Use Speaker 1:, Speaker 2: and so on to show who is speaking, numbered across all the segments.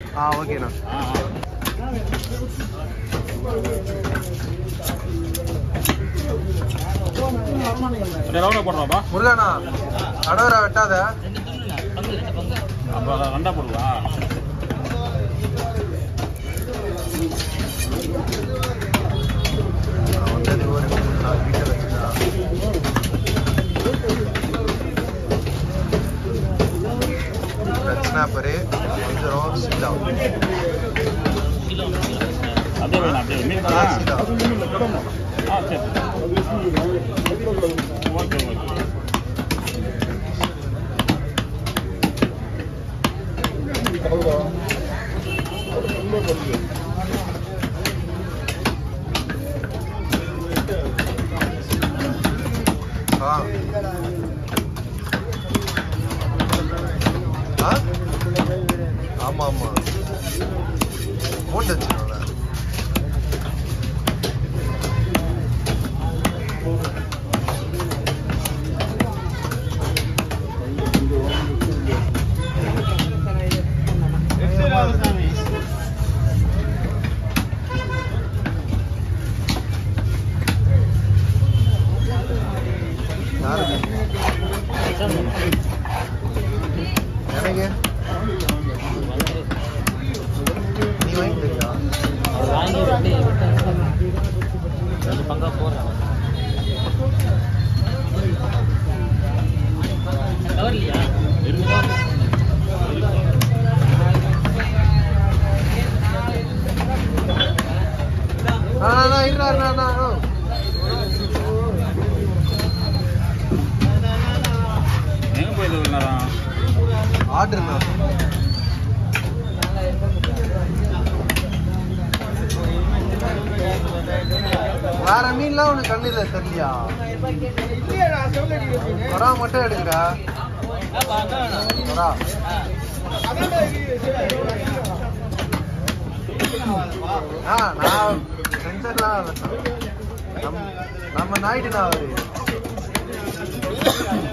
Speaker 1: ஓகேண்ணா. முருகாண்ணா கடவரை வெட்டாத.
Speaker 2: அப்போ ரெண்டா போடுவா.
Speaker 1: ஸ்னாப்பரு கொஞ்சம் சீலா
Speaker 2: அப்படியே வேணும். அப்படியே மீன்
Speaker 1: சீலா
Speaker 2: சரி. Okay okay.
Speaker 1: ஆமா ஆமா மூணு வச்சுக்கோங்க. எனக்கு நீ வாங்கிக்கிறியா?
Speaker 2: பங்கா போறேன். கவர்லையா எங்க போயிட்டு
Speaker 1: ஆர்டர்ண்ணா. வேற மீன்லாம் உனக்கு கண்ணில தெரியலையா? வரா மட்டும் எடுக்கிறா. வரா நான் சென்சர்லாம் நம்ம நாயிட்டுனா அவரு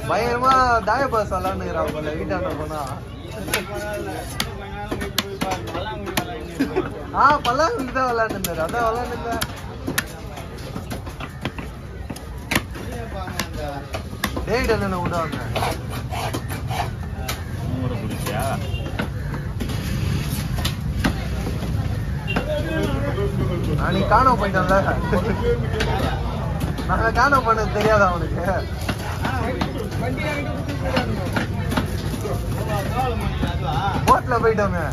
Speaker 1: பயங்கரமா தாயபாஸ் விளாண்டுக்கிறான் போல வீட்டாண்ட போனா. பல்லாங்குழி தான் விளாண்டுருந்தாரு. அதான் விளாண்டுருந்தேன். டேவிட் அண்ணனை விடுவாங்க. நீ காணாம போயிட்டோம்ல. நாங்க காணாம பண்ணது தெரியாதா அவனுக்கு? போட்ல போயிட்டோமே.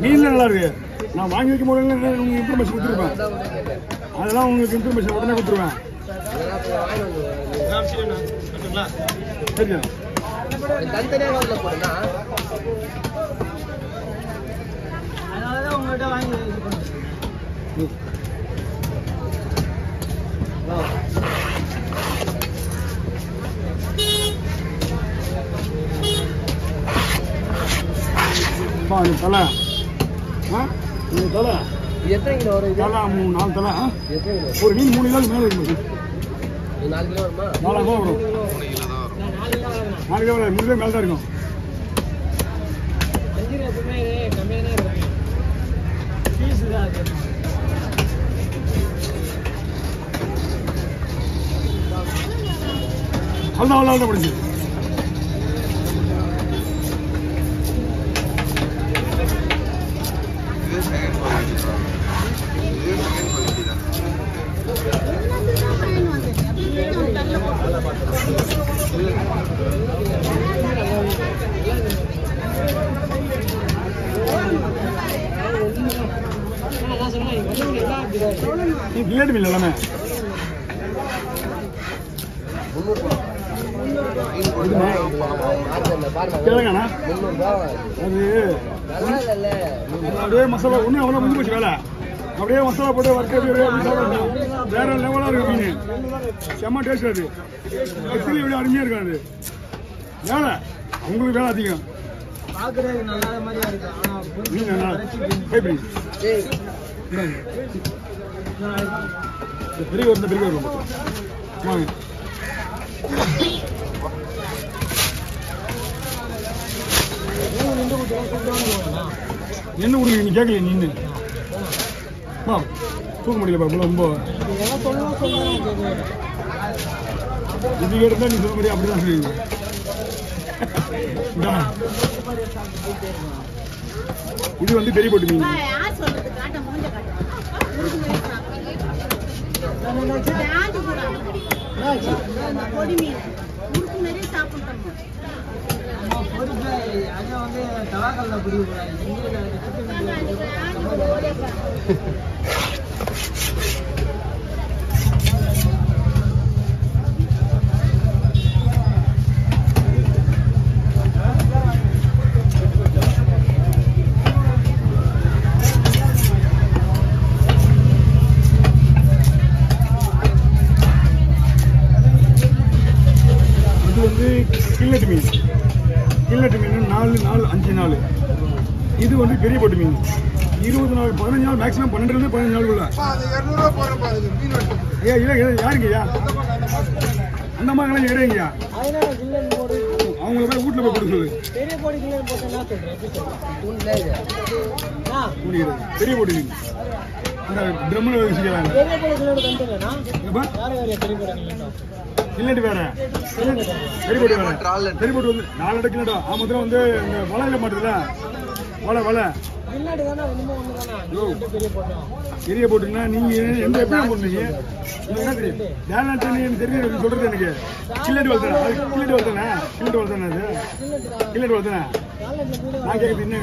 Speaker 3: மீன் நல்லா இருக்கு. நான் வாங்கி வைக்கும் போது உங்களுக்கு இன்ஃபர்மேஷன் கொடுத்துருப்பேன். அதெல்லாம் உங்களுக்கு இன்ஃபர்மேஷன் உடனே கொடுத்துருவேன். சரியா?
Speaker 4: உங்கள்கிட்ட வாங்கி
Speaker 3: தலை தலை
Speaker 4: எத்தனை கிலோ வரும்?
Speaker 3: தலை 4 தலை. ஒரு மீன் 3 கிலோ மேலே இருக்கும்.
Speaker 4: 4 கிலோ வருமா?
Speaker 3: 4 கிலோ வரும். 4 கிலோ 3 கிலோ மேலே தான் இருக்கும்.
Speaker 4: கம்மியாக தான் இருக்கும். பீஸு தான் அது.
Speaker 3: அவ்வளோ முடிஞ்சு. கிளேட் மில் எல்லாமே கேளுங்கண்ணா. அது அப்படியே மசாலா ஒன்றும் அவ்வளோ முடிஞ்சு போச்சு வேலை. அப்படியே மசாலா போட்டு வறுக்க வேற லெவலா இருக்கு மீன். செம்ம டேஸ்ட் அது. எக்ஸ்ட்ரீம் விட அருமையா இருக்காது. வேலை உங்களுக்கு வேலை அதிகம்.
Speaker 4: பாக்குறது நல்லா மாதிரியா இருக்கு.
Speaker 3: மீன் நல்லா எப்படி பெரிய வரும் வாங்க. என்ன கொடுங்க நீ கேட்கல நின்று தூக்க முடியலப்பா ரொம்ப இது கேட்டா நீ சொல்ல முடியும் அப்படிதான் சொல்லுவீங்க. இது வந்து பெரிய போட்டு மீன். கில்லட் மீன் 4 5 இது வந்து பெரிய போட்டு மீன் 20 நாள் 15 நாள் மேக்ஸிமம் 12 15 நாளுக்குள்ள. ஐயா இல்லை யாருங்கய்யா அந்த மாதிரி இறைங்கய்யா அவங்கள போய் வீட்டில் போய் கொடுக்க சொல்லு. பெரிய போட்டு மீன் அந்த ட்ரம்மில் வச்சுக்கிறாங்க. கில்லட் வேற பெரிய போட்டு வேற பெரிய போட்டு வந்து 4 அடை கில்லட்டா முதல்ல வந்து இந்த வலையில மாட்டுதுல வலை பெரிய போட்டுன்னா நீங்க எந்த எப்படி போட்டுருக்கீங்க என்ன தெரியும் டேலண்ட் தெரியும் சொல்றது எனக்கு. கில்லட் வளர்த்தானே நான் கேட்குறது என்ன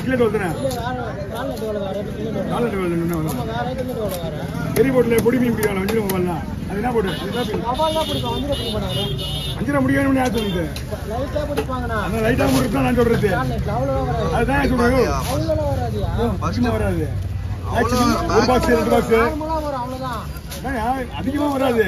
Speaker 3: கில்லட் வளர்த்தானே பெரிய போட்டுல பொடி மீன் பிடிக்கலாம் வஞ்சிரம் வரலாம். அது என்ன போட்டு வஞ்சிரம் முடியாது யார் சொல்லுது அந்த லைட்டா முடிச்சு நான் சொல்றது அதுதான் சொல்றேன். வராது ஒரு பாக்ஸ் 2 பாக்ஸ் அதிகமா வராது.